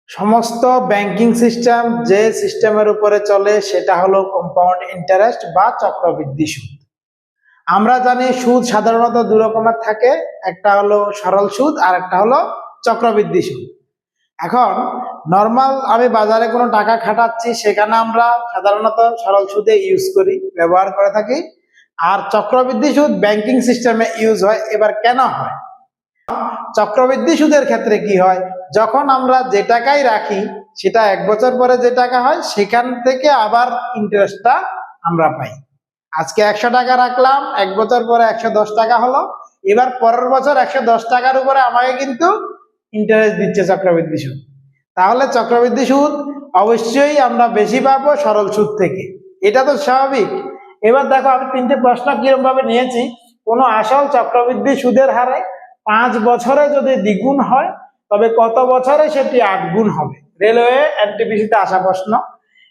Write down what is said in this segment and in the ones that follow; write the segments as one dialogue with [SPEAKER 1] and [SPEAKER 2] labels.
[SPEAKER 1] সমস্ত banking system যে সিস্টেমের উপরে চলে সেটা হলো কম্পাউন্ড ইন্টারেস্ট বা চক্রবৃদ্ধি সুদ। আমরা জানি সুদ সাধারণত দুই রকমের থাকে, একটা হলো সরল সুদ আর একটা হলো চক্রবৃদ্ধি সুদ। এখন নর্মাল আমি বাজারে কোনো টাকা খাটাচ্ছি, সেখানে আমরা সাধারণত সরল সুদে ইউজ করি, ব্যবহার করে থাকি। আর চক্রবৃদ্ধি সুদ ব্যাংকিং সিস্টেমে ইউজ হয়। এবার কেন হয়? চক্রবৃদ্ধি সুদের ক্ষেত্রে কি হয়, যখন আমরা যে টাকাই রাখি সেটা 1 বছর পরে যে টাকা হয় সেখান থেকে আবার ইন্টারেস্টটা আমরা পাই। আজকে 100 টাকা রাখলাম, 1 বছর পরে 110 টাকা হলো, এবার পরের বছর 110 টাকার উপরে আমাকে কিন্তু ইন্টারেস্ট দিচ্ছে চক্রবৃদ্ধি সুদ। তাহলে চক্রবৃদ্ধি সুদ অবশ্যই আমরা বেশি পাবো সরল সুদ থেকে, এটা তো স্বাভাবিক। এবার দেখো আমি 3টে প্রশ্ন কিরকম ভাবে নিয়েছি। কোনো আসল চক্রবৃদ্ধি সুদের হারে 5 বছরে যদি দ্বিগুণ হয় তবে কত বছরে সেটি 8 গুণ হবে? রেলওয়ে এনটিপিসিতে আসা প্রশ্ন।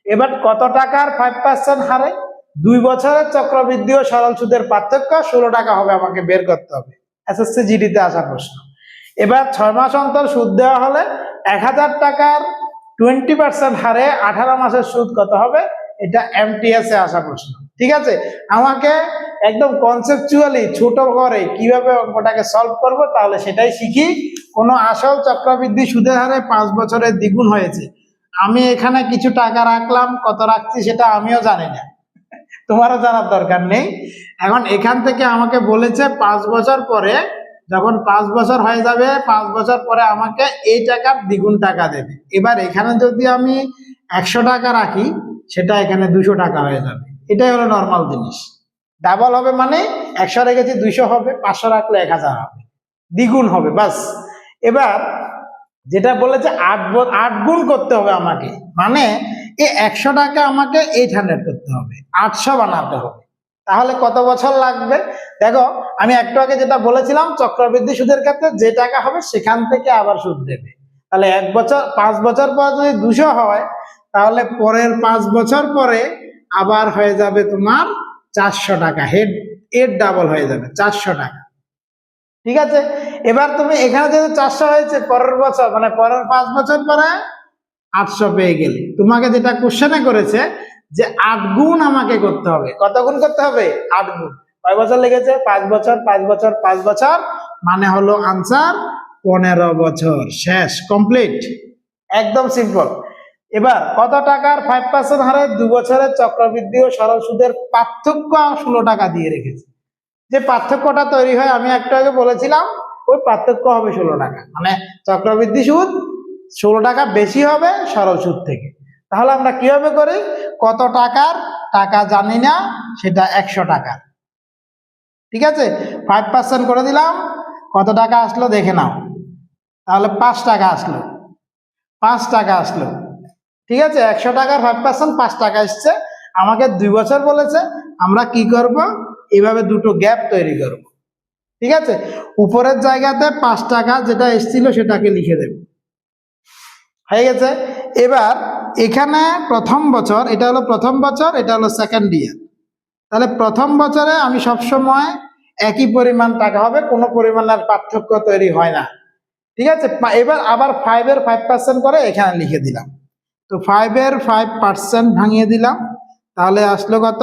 [SPEAKER 1] এবার কত টাকার 5% হারে 2 বছরের চক্রবৃদ্ধি ও সরল সুদের পার্থক্য 16 টাকা হবে, আমাকে বের করতে হবে। এসএসসি জিডিতে আসা প্রশ্ন। এবার 6 মাস অন্তর সুদ দেওয়া হলে 1000 টাকার 20% হারে 18 মাসের সুদ কত হবে? এটা এমটিএস এ আসা প্রশ্ন। ঠিক আছে, আমাকে একদম কনসেপচুয়ালি ছোট করে কিভাবে অঙ্কটাকে সলভ করব তাহলে সেটাই শিখি। কোনো আসল চক্রবৃদ্ধি সুদের হারে 5 বছরের দ্বিগুণ হয়েছে, আমি এখানে কিছু টাকা রাখলাম, কত রাখছি সেটা আমিও জানি না, তোমারও জানার দরকার নেই। এখন এখান থেকে আমাকে বলেছে 5 বছর পরে, যখন 5 বছর হয়ে যাবে 5 বছর পরে আমাকে এই টাকার দ্বিগুণ টাকা দেবে। এবার এখানে যদি আমি 100 টাকা রাখি সেটা এখানে 200 টাকা হয়ে যাবে। এটাই হলো নর্মাল জিনিস। ডাবল হবে মানে 100 রেখেছি 200 হবে, 500 রাখলে 1000 হবে, দ্বিগুণ হবে, বাস। এবার যেটা বলেছে 8 গুণ করতে হবে আমাকে, মানে এই 100 টাকা আমাকে 800 করতে হবে, 800 বানাতে হবে। তাহলে কত বছর লাগবে? দেখো আমি একটু আগে যেটা বলেছিলাম, চক্রবৃদ্ধি সুদের ক্ষেত্রে যে টাকা হবে সেখান থেকে আবার সুদ দেবে। তাহলে 1 বছর 5 বছর পর যদি 200 হয় তাহলে পরের 5 বছর পরে আবার হয়ে যাবে তোমার 400 টাকা, এর ডাবল হয়ে যাবে 400 টাকা। ঠিক আছে, এবার তুমি এখানে যেহেতু 400 হয়েছে, পরের বছর মানে পরের 5 বছর পরে 800 পেয়ে গেলে, তোমাকে যেটা কোশ্চেনে করেছে যে 8 গুণ আমাকে করতে হবে। কত গুণ করতে হবে? 8 গুণ। কয় বছর লেগেছে? 5 বছর, 5 বছর, 5 বছর, মানে হলো আনসার 15 বছর। শেষ, কমপ্লিট, একদম সিম্পল। এবার কত টাকার 5% হারে 2 বছরের চক্রবৃদ্ধি ও সরল সুদের পার্থক্য 16 টাকা দিয়ে রেখেছে। যে পার্থক্যটা তৈরি হয় আমি একটু আগে বলেছিলাম, ওই পার্থক্য হবে 16 টাকা, মানে চক্রবৃদ্ধি সুদ 16 টাকা বেশি হবে সরল সুদ থেকে। তাহলে আমরা কিভাবে করি? কত টাকার টাকা জানি না, সেটা 100 টাকার। ঠিক আছে, 5% করে দিলাম, কত টাকা আসলো দেখে নাও। তাহলে 5 টাকা আসলো, 5 টাকা আসলো। ঠিক আছে, 100 টাকার 5% 5 টাকা এসছে। আমাকে 2 বছর বলেছে, আমরা কি করব? এইভাবে দুটো গ্যাপ তৈরি করব। ঠিক আছে, উপরের জায়গাতে 5 টাকা যেটা এসছিল সেটাকে লিখে দেব, হয়ে গেছে। এবার এখানে প্রথম বছর, এটা হলো প্রথম বছর, এটা হলো সেকেন্ড ইয়ার। তাহলে প্রথম বছরে আমি সবসময় একই পরিমাণ টাকা হবে, কোনো পরিমাণের পার্থক্য তৈরি হয় না। ঠিক আছে, এবার আবার 5 এর 5% করে এখানে লিখে দিলাম। তো 5 এর 5% ভাঙিয়ে দিলাম, তাহলে আসলো কত?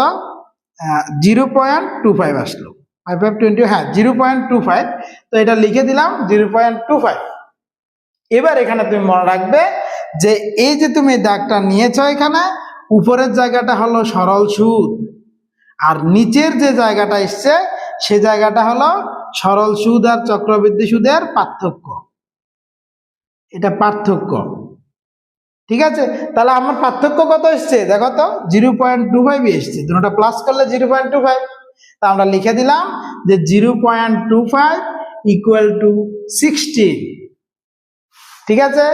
[SPEAKER 1] 0.25 আসলো। 5 5 20, হ্যাঁ 0.25। তো এটা লিখে দিলাম 0.25। এবার এখানে তুমি মনে রাখবে যে এই যে তুমি দাগটা নিয়েছো, এখানে উপরের জায়গাটা হলো সরল সুদ আর নিচের যে জায়গাটা এসছে সে জায়গাটা হলো সরল সুদ আর চক্রবৃদ্ধি সুদের পার্থক্য। এটা পার্থক্য। ঠিক আছে, তাহলে আমার পার্থক্য কত এসছে দেখো তো? 0.25 এসছে, দুটোটা প্লাস করলে 0.25। তা আমরা লিখে দিলাম যে 0.25 ইকুয়াল টু 16। ঠিক আছে,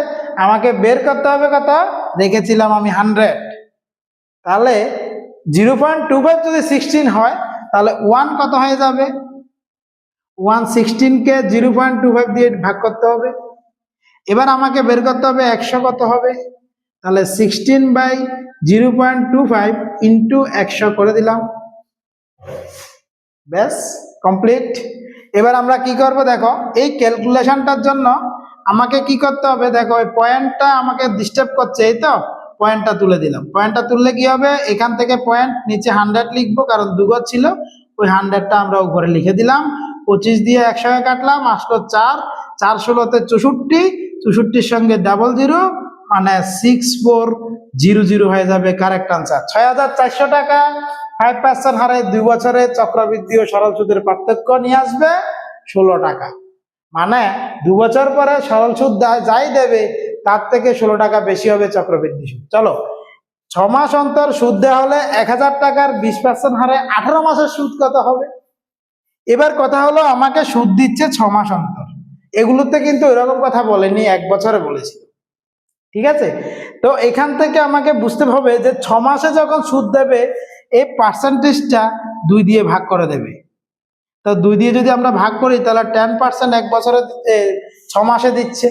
[SPEAKER 1] আমাকে বের করতে হবে কত? রেখেছিলাম আমি 100। তাহলে 0.25 যদি 16 হয় তাহলে 1 কত হয়ে যাবে? 116 কে 0.25 দিয়ে ভাগ করতে হবে। এবার আমাকে বের করতে হবে 100 কত হবে। তাহলে 16/0.25 ইন্টু 100 করে দিলাম, ব্যাস কমপ্লিট। এবার আমরা কি করব দেখো, এই ক্যালকুলেশনটার জন্য আমাকে কি করতে হবে, দেখো ওই পয়েন্টটা আমাকে ডিস্টার্ব করছে, এই তো পয়েন্টটা তুলে দিলাম। পয়েন্টটা তুললে কি হবে, এখান থেকে পয়েন্ট নিচে 100 লিখবো, কারণ দুগজ ছিল, ওই 100টা আমরা উপরে লিখে দিলাম। 25 দিয়ে 100 কাটলাম, আসলো 4, 4 ষোলোতে 64, 64-র সঙ্গে 00, মানে 6400 হয়ে যাবে কারেক্ট আনসার। 6400 টাকা 5% হারে 2 বছরে চক্রবৃদ্ধি ও সরল সুদের পার্থক্য নিয়ে আসবে 16 টাকা। মানে 2 বছর পরে সরল সুদ যাই দেবে তার থেকে 16 টাকা বেশি হবে চক্রবৃদ্ধি সুদ। চলো, 6 মাস অন্তর সুদ দেওয়া হলে 1000 টাকার 20% হারে 18 মাসের সুদ কত হবে? এবার কথা হলো, আমাকে সুদ দিচ্ছে 6 মাস অন্তর, এগুলোতে কিন্তু এরকম কথা বলেনি, 1 বছরে বলেছি, ঠিক আছে? তো এখান থেকে আমাকে বুঝতে হবে যে 6 মাসে যখন সুদ দেবে এই পার্সেন্টেজটা 2 দিয়ে ভাগ করে দেবে। তো 2 দিয়ে যদি আমরা ভাগ করি তাহলে 10% 1 বছরে 6 মাসে দিচ্ছে,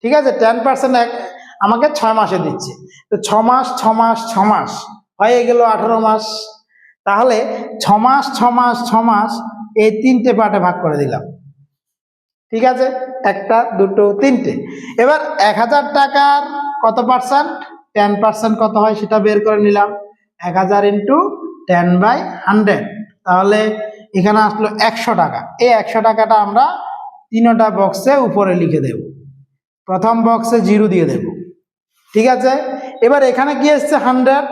[SPEAKER 1] ঠিক আছে? 10% আমাকে 6 মাসে দিচ্ছে। তো 6 মাস 6 মাস 6 মাস হয়ে গেল 18 মাস। তাহলে 6 মাস 6 মাস 6 মাস এই 3টে পার্টে ভাগ করে দিলাম, ঠিক আছে? 1টা 2টো 3টে। এবার 1000 টাকার কত পার্সেন্ট, 10% কত হয় সেটা বের করে নিলাম। 1000 ইন্টু 10/100, তাহলে এখানে আসলো 100 টাকা। এই 100 টাকাটা আমরা 3টা বক্সে উপরে লিখে দেব, প্রথম বক্সে 0 দিয়ে দেব, ঠিক আছে? এবার এখানে কি এসছে 100,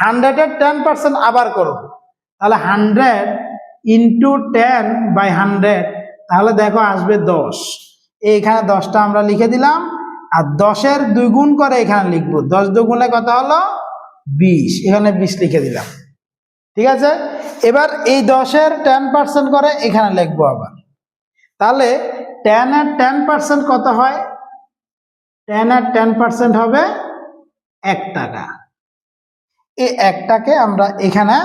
[SPEAKER 1] 100-এর 10% আবার করব, তাহলে 100 ইন্টু 10/100, তাহলে দেখো আসবে 10। এইখানে 10টা আমরা লিখে দিলাম, আর 10-এর 2 গুণ করে এখানে লিখবো, 10 দুগুণে কত হলো 20, এখানে 20 লিখে দিলাম, ঠিক আছে? এবার এই 10-এর 10% করে এখানে লিখবো আবার, তাহলে 10-এর 10% কত হয়, 10-এর 10% হবে 1 টাকা। এই 1টাকে আমরা এখানে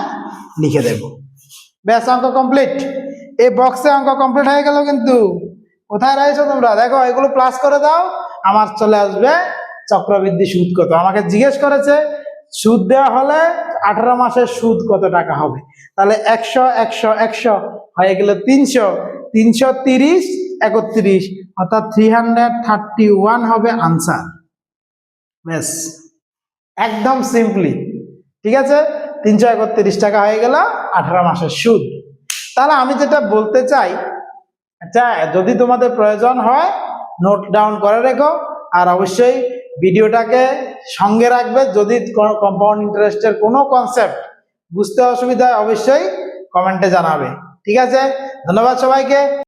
[SPEAKER 1] লিখে দেব, ব্যাস অঙ্ক কমপ্লিট। এই বক্সে অঙ্ক কমপ্লিট হয়ে গেল। কিন্তু কোথায় রয়েছো তোমরা, দেখো এগুলো প্লাস করে দাও, আমার চলে আসবে চক্রবৃদ্ধি সুদ কত। আমাকে জিজ্ঞেস করেছে সুদ দেওয়া হলে 18 মাসের সুদ কত টাকা হবে, তাহলে 100 100 100 হয়ে গেল 300, 330 31, অর্থাৎ 331 হবে আনসার। ব্যাস, একদম সিম্পলি, ঠিক আছে? 331 টাকা হয়ে গেল 18 মাসের সুদ। তাহলে আমি যেটা বলতে চাই, আচ্ছা, যদি তোমাদের প্রয়োজন হয় নোট ডাউন করে রেখো, আর অবশ্যই ভিডিওটাকে সঙ্গে রাখবে। যদি কম্পাউন্ড ইন্টারেস্টের কোনো কনসেপ্ট বুঝতে অসুবিধা হয় অবশ্যই কমেন্টে জানাবে, ঠিক আছে? ধন্যবাদ সবাইকে।